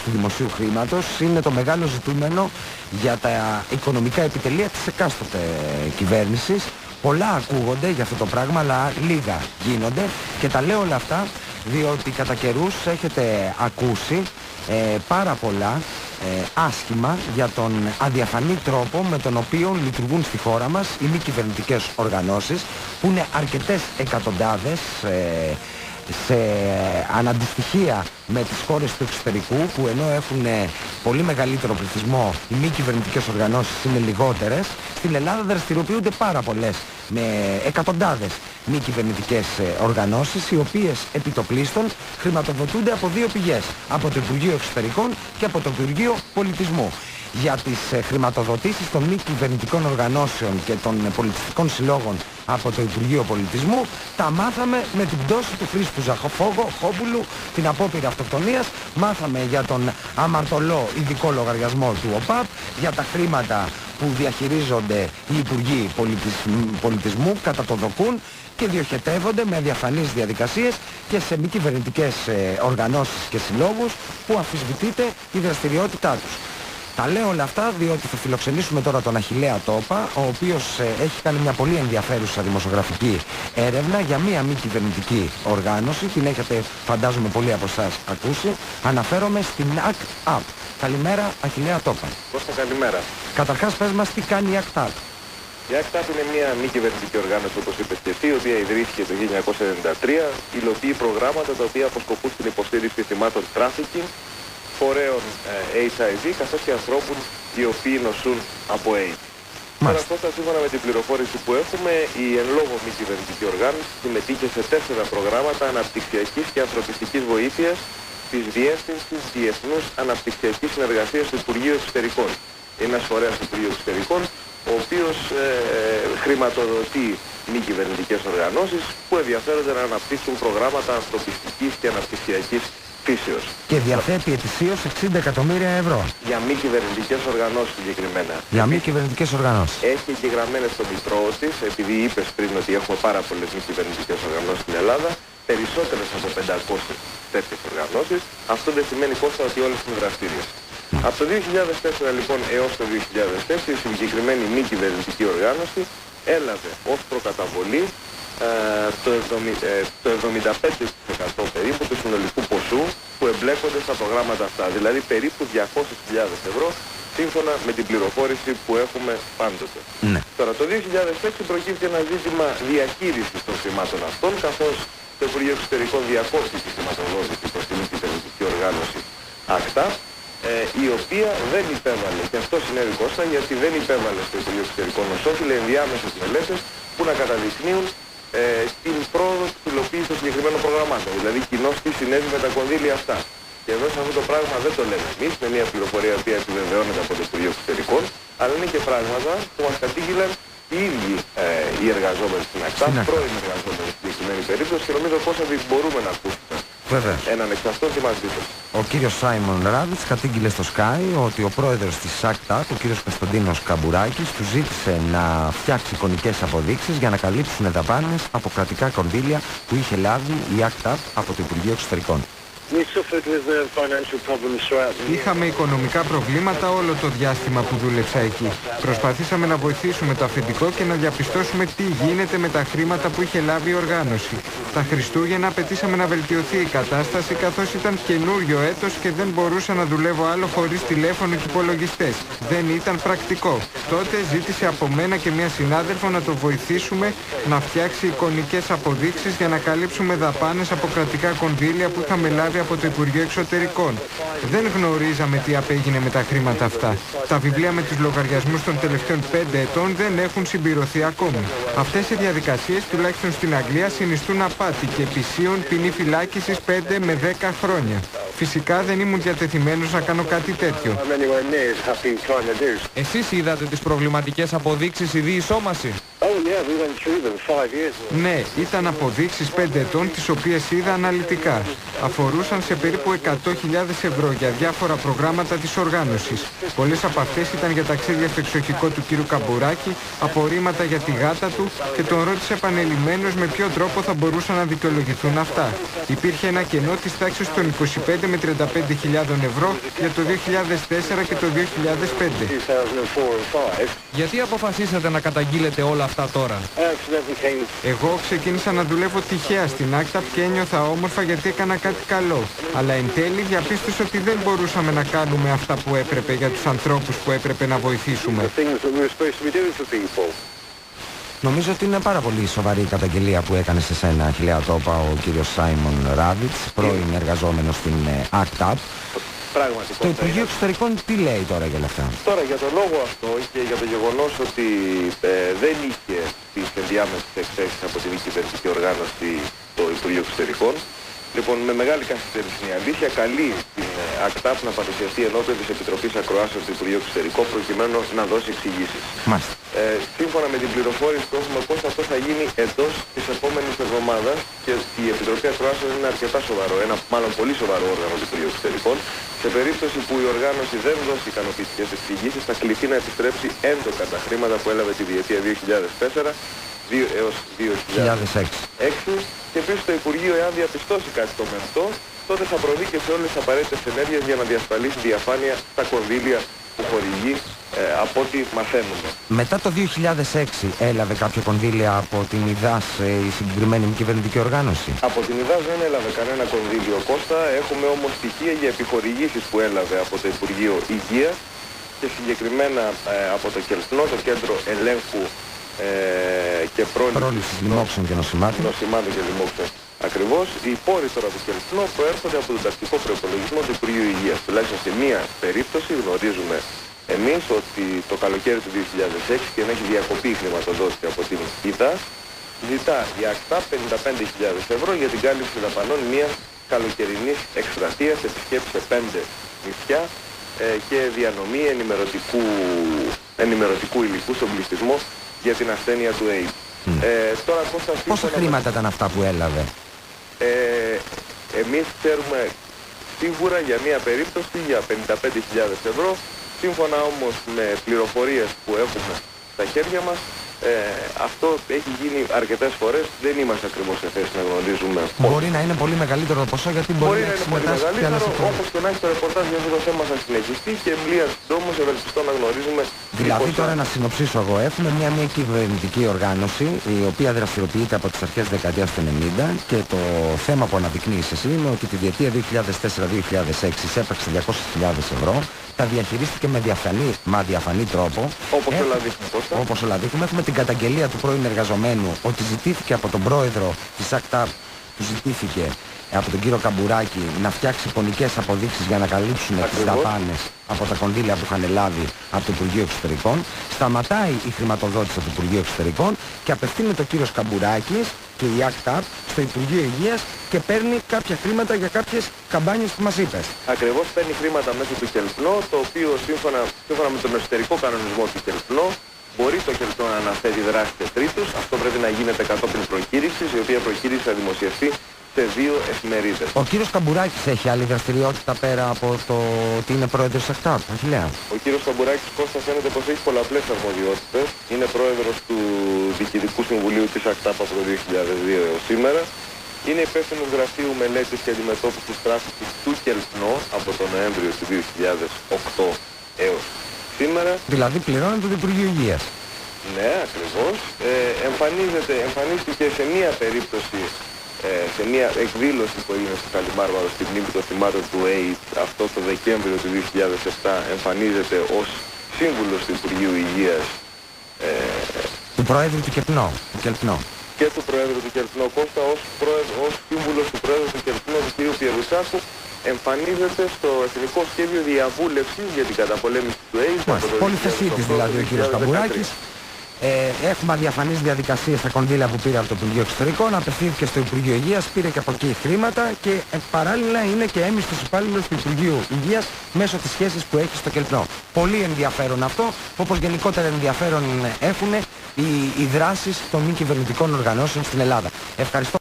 του δημοσίου χρήματος είναι το μεγάλο ζητούμενο για τα οικονομικά επιτελεία της εκάστοτε κυβέρνησης. Πολλά ακούγονται για αυτό το πράγμα, αλλά λίγα γίνονται, και τα λέω όλα αυτά διότι κατά καιρούς έχετε ακούσει πάρα πολλά άσχημα για τον αδιαφανή τρόπο με τον οποίο λειτουργούν στη χώρα μας οι μη κυβερνητικές οργανώσεις, που είναι αρκετές εκατοντάδες σε αναντιστοιχεία με τις χώρες του εξωτερικού, που ενώ έχουν πολύ μεγαλύτερο πληθυσμό, οι μη κυβερνητικές οργανώσεις είναι λιγότερες. Στην Ελλάδα δραστηριοποιούνται πάρα πολλές, με εκατοντάδες μη κυβερνητικές οργανώσεις, οι οποίες επιτοπλίστων χρηματοδοτούνται από δύο πηγές, από το Υπουργείο Εξωτερικών και από το Υπουργείο Πολιτισμού. Για τις χρηματοδοτήσεις των μη κυβερνητικών οργανώσεων και των πολιτιστικών συλλόγων από το Υπουργείο Πολιτισμού τα μάθαμε με την πτώση του Χρήστου Ζαχοφόγουλου, την απόπειρα αυτοκτονίας. Μάθαμε για τον αμαρτωλό ειδικό λογαριασμό του ΟΠΑΠ, για τα χρήματα που διαχειρίζονται οι Υπουργοί Πολιτισμού, κατά το δοκούν και διοχετεύονται με αδιαφανείς διαδικασίες και σε μη κυβερνητικές οργανώσεις και συλλόγους που αμφισβητείται η δραστηριότητά τους. Τα λέω όλα αυτά διότι θα φιλοξενήσουμε τώρα τον Αχιλλέα Τόπα, ο οποίος έχει κάνει μια πολύ ενδιαφέρουσα δημοσιογραφική έρευνα για μια μη κυβερνητική οργάνωση. Την έχετε, φαντάζομαι, πολλοί από εσάς ακούσει. Αναφέρομαι στην ACT UP. Καλημέρα, Αχιλλέα Τόπα. Κώστα, καλημέρα. Καταρχάς, πες μας τι κάνει η ACT UP. Η ACT UP είναι μια μη κυβερνητική οργάνωση, όπως είπες και εσύ, η οποία ιδρύθηκε το 1993, υλοποιεί προγράμματα τα οποία αποσκοπούν στην υποστήριξη θυμάτων τράφικινγκ, φορέων HIV, καθώς και ανθρώπων οι οποίοι νοσούν από AIDS. Τώρα, Κώστα, σύμφωνα με την πληροφόρηση που έχουμε, η εν λόγω μη κυβερνητική οργάνωση συμμετείχε σε 4 προγράμματα αναπτυξιακής και ανθρωπιστικής βοήθειας της Διεύθυνσης Διεθνούς Αναπτυξιακής Συνεργασίας του Υπουργείου Εξωτερικών. Είναι ένας φορέας του Υπουργείου Εξωτερικών, ο οποίος χρηματοδοτεί μη κυβερνητικές οργανώσεις που ενδιαφέρονται να αναπτύξουν προγράμματα ανθρωπιστικής και αναπτυξιακής φύσεως. Και διαθέτει ετησίως 60 εκατομμύρια ευρώ. Για μη κυβερνητικές οργανώσεις συγκεκριμένα. Για μη κυβερνητικές οργανώσεις. Έχει εγγεγραμμένες στο μητρό της, επειδή είπες πριν ότι έχουμε πάρα πολλές μη κυβερνητικές οργανώσεις στην Ελλάδα, περισσότερες από 500 τέτοιες οργανώσεις. Αυτό δεν σημαίνει, Κώστα, ότι όλες είναι δραστήριες. Από το 2004 λοιπόν έως το 2004 η συγκεκριμένη μη κυβερνητική οργάνωση έλαβε ως προκαταβολή το 75% περίπου του συνολικού ποσού που εμπλέκονται στα προγράμματα αυτά, δηλαδή περίπου 200.000 ευρώ, σύμφωνα με την πληροφόρηση που έχουμε πάντοτε. Ναι. Τώρα, το 2006 προκύπτει ένα ζήτημα διαχείρισης των χρημάτων αυτών, καθώς το Υπουργείο Εξωτερικών διακόπτει τη χρηματοδότηση προς τη μη κυβερνητική οργάνωση ACT, η οποία δεν υπέβαλε, και αυτό συνέβη, Κώστα, γιατί δεν υπέβαλε στο Υπουργείο Εξωτερικών οσόφιλε ενδιάμεσες μελέτες που να καταδεικνύουν την πρόοδο της υλοποίησης των συγκεκριμένων προγραμμάτων. Δηλαδή, κοινώς τι συνέβη με τα κονδύλια αυτά. Και εδώ σε αυτό το πράγμα δεν το λέμε εμείς, είναι μια πληροφορία που επιβεβαιώνεται από το Υπουργείο Εξωτερικών, αλλά είναι και πράγματα που μας κατήγγειλαν οι ίδιοι οι εργαζόμενοι στην ACT, πρώην εργαζόμενοι στην συγκεκριμένη περίπτωση, και νομίζω πως μπορούμε να ακούσουμε έναν εξ αυτών τι μας είπε. Ο κύριος Σάιμον Ράδης κατήγγειλε στο Sky ότι ο πρόεδρος της ACT UP, ο κύριος Κωνσταντίνος Καμπουράκης, του ζήτησε να φτιάξει εικονικές αποδείξεις για να καλύψουν δαπάνες από κρατικά κονδύλια που είχε λάβει η ACT UP από το Υπουργείο Εξωτερικών. Είχαμε οικονομικά προβλήματα όλο το διάστημα που δούλεψα εκεί. Προσπαθήσαμε να βοηθήσουμε το αφεντικό και να διαπιστώσουμε τι γίνεται με τα χρήματα που είχε λάβει η οργάνωση. Τα Χριστούγεννα απαιτήσαμε να βελτιωθεί η κατάσταση, καθώς ήταν καινούριο έτος και δεν μπορούσα να δουλεύω άλλο χωρίς τηλέφωνο και υπολογιστές. Δεν ήταν πρακτικό. Τότε ζήτησε από μένα και μια συνάδελφο να το βοηθήσουμε να φτιάξει εικονικές αποδείξεις για να καλύψουμε δαπάνες από κρατικά κονδύλια που είχαμε λάβει από το Υπουργείο Εξωτερικών. Δεν γνωρίζαμε τι απέγινε με τα χρήματα αυτά. Τα βιβλία με τους λογαριασμούς των τελευταίων 5 ετών δεν έχουν συμπληρωθεί ακόμη. Αυτές οι διαδικασίες, τουλάχιστον στην Αγγλία, συνιστούν απάτη και επισύουν ποινή φυλάκισης 5 με 10 χρόνια. Φυσικά δεν ήμουν διατεθειμένος να κάνω κάτι τέτοιο. Εσείς είδατε τις προβληματικές αποδείξεις η διεισόμαση? Ναι, ήταν αποδείξεις 5 ετών τις οποίες είδα αναλυτικά. Αφορούσαν σε περίπου 100.000 ευρώ για διάφορα προγράμματα της οργάνωσης. Πολλές από αυτές ήταν για ταξίδια στο εξοχικό του κ. Καμπουράκη, απορρίμματα για τη γάτα του και τον ρώτησε επανειλημμένος με ποιο τρόπο θα μπορούσαν να δικαιολογηθούν αυτά. Υπήρχε ένα κενό της τάξης των 25 με 35.000 ευρώ για το 2004 και το 2005. Γιατί αποφασίσατε να καταγγείλετε όλα αυτά τώρα? Εγώ ξεκίνησα να δουλεύω τυχαία στην ACTAP και ένιωθα όμορφα γιατί έκανα κάτι καλό. Αλλά εν τέλει διαπίστωσα ότι δεν μπορούσαμε να κάνουμε αυτά που έπρεπε για τους ανθρώπους που έπρεπε να βοηθήσουμε. Νομίζω ότι είναι πάρα πολύ σοβαρή η καταγγελία που έκανε σε σένα, χιλιατόπα, ο κύριος Σάιμον Ράβιτς, πρώην εργαζόμενος στην ACTAP. Πράγματι, το Υπουργείο Εξωτερικών τι λέει τώρα για όλα αυτά? Τώρα για τον λόγο αυτό και για το γεγονός ότι δεν είχε τις ενδιάμεσες εκθέσεις από την κυβερνητική οργάνωση το Υπουργείο Εξωτερικών, λοιπόν με μεγάλη καθυστέρηση είναι η αλήθεια, καλεί την ACTAP να παρουσιαστεί ενώπιον της Επιτροπής Ακροάσεων του Υπουργείου Εξωτερικών προκειμένου να δώσει εξηγήσεις. Σύμφωνα με την πληροφόρηση που έχουμε, πώς αυτό θα γίνει εντός της επόμενης εβδομάδας και η Επιτροπή Ακροάσεων είναι αρκετά σοβαρό, ένα μάλλον πολύ σοβαρό όργανο του Υπουργείου Εξωτερικών. Σε περίπτωση που η οργάνωση δεν δώσει ικανοποιητικές εξηγήσεις, θα κληθεί να επιστρέψει έντοκα τα χρήματα που έλαβε τη διετία 2004 έως 2006. Και επίσης το Υπουργείο, εάν διαπιστώσει κάτι το μεστό, τότε θα προβεί και σε όλες τις απαραίτητες ενέργειες για να διασφαλίσει διαφάνεια στα κονδύλια που χορηγεί, από ό,τι μαθαίνουμε. Μετά το 2006 έλαβε κάποια κονδύλια από την ΙΔΑΣ η συγκεκριμένη κυβερνητική οργάνωση? Από την ΙΔΑΣ δεν έλαβε κανένα κονδύλιο, Κώστα. Έχουμε όμως στοιχεία για επιχορηγήσεις που έλαβε από το Υπουργείο Υγείας και συγκεκριμένα από το ΚΕΛΣΝΟ, το Κέντρο Ελέγχου και Πρόληψης Λοιμόξεων και Νοσημάτων. Και λοιμόξεων. Ακριβώς. Οι πόροι τώρα του ΚΕΛΣΝΟ προέρχονται από τον τακτικό προϋπολογισμό του Υπουργείου Υγείας. Τουλάχιστον σε μία περίπτωση γνωρίζουμε εμείς ότι το καλοκαίρι του 2006 και να έχει διακοπεί η χρηματοδότηση από την ΙΔΑΣ, ζητά η ACTAP 55.000 ευρώ για την κάλυψη δαπανών μιας καλοκαιρινής εκστρατείας, επισκέψεις σε 5 νησιά και διανομή ενημερωτικού υλικού στον πληθυσμό για την ασθένεια του AIDS. Τώρα, Κώστα, πόσα χρήματα ήταν αυτά που έλαβε? Εμείς ξέρουμε σίγουρα για μια περίπτωση για 55.000 ευρώ. Σύμφωνα όμως με πληροφορίες που έχουμε στα χέρια μας, αυτό έχει γίνει αρκετές φορές, δεν είμαστε ακριβώς σε θέση να γνωρίζουμε. Μπορεί να είναι πολύ μεγαλύτερο το ποσό, γιατί μπορεί να είναι πολύ μεγαλύτερο, όπως και να έχει το ρεπορτάζ για αυτό το θέμα θα συνεχιστεί και εμπλία συντόμως ευελπιστώ να γνωρίζουμε. Δηλαδή τώρα να συνοψίσω εγώ, έχουμε μια κυβερνητική οργάνωση η οποία δραστηριοποιείται από τις αρχές της δεκαετίας του 90 και το θέμα που αναδεικνύεις εσύ είναι ότι τη διετία 2004-2006 εισέπραξε 200.000 ευρώ, τα διαχειρίστηκε με διαφανή τρόπο. Όπως όλα δείχνουμε. Έχουμε την καταγγελία του πρώην εργαζομένου ότι ζητήθηκε από τον πρόεδρο της ACTAP, του ζητήθηκε από τον κύριο Καμπουράκη να φτιάξει εικονικές αποδείξεις για να καλύψουν τις δαπάνες από τα κονδύλια που είχαν λάβει από το Υπουργείο Εξωτερικών. Σταματάει η χρηματοδότηση από το Υπουργείο Εξωτερικών και απευθύνεται ο κύριος Καμπουράκης και η ACTAP στο Υπουργείο Υγείας και παίρνει κάποια χρήματα για κάποιες καμπάνιες που μας είπες. Ακριβώς, παίρνει χρήματα μέσω του ΚΕΛΣΝΟ, το οποίο σύμφωνα με τον εσωτερικό κανονισμό του ΚΕΛΣΝΟ μπορεί το ΚΕΛΣΝΟ να αναφέρει δράση σε τρίτους. Αυτό πρέπει να γίνεται κατόπιν προκήρυξης, η οποία προκήρυξη θα δημοσιευτεί σε 2 εφημερίδες. Ο κύριος Καμπουράκης έχει άλλη δραστηριότητα πέρα από το ότι είναι πρόεδρος της ACTAP, Αχιλλέα? Ο κύριος Καμπουράκης, Κώστα, φαίνεται πως έχει πολλαπλές αρμοδιότητες. Είναι πρόεδρος του Διοικητικού Συμβουλίου της ACTAP από το 2002 έως σήμερα. Είναι υπεύθυνος γραφείου μελέτης και αντιμετώπισης τράφικης του ΚΕΛΣΝΟ από τον Νοέμβριο του 2008 έως σήμερα. Δηλαδή πληρώνεται το Υπουργείο Υγείας. Ναι, ακριβώς. Εμφανίστηκε σε μία περίπτωση, σε μία εκδήλωση που έγινε στο Καλιμάρμαρο στην μνήμη των θυμάτων του AIDS αυτό το Δεκέμβριο του 2007. Εμφανίζεται ως σύμβουλος του Υπουργείου Υγείας του Προέδρου του ΚΕΛΣΝΟ. Και του Προέδρου του ΚΕΛΣΝΟ, Κώστα, ως σύμβουλος του Προέδρου του ΚΕΛΣΝΟ, του κ. Πιερουσάκου, εμφανίζεται στο Εθνικό Σχέδιο Διαβούλευσης για την καταπολέμηση του AIDS. Πολυθεσίτης δηλαδή ο κύριος Καμπουράκης. Έχουμε αδιαφανείς διαδικασίες στα κονδύλια που πήρε από το Υπουργείο Εξωτερικών, απευθύνθηκε στο Υπουργείο Υγείας, πήρε και από εκεί χρήματα και παράλληλα είναι και έμιστος υπάλληλος του Υπουργείου Υγείας μέσω της σχέσης που έχει στο Κελπνό. Πολύ ενδιαφέρον αυτό, όπως γενικότερα ενδιαφέρον έχουν οι δράσεις των μη κυβερνητικών οργανώσεων στην Ελλάδα. Ευχαριστώ.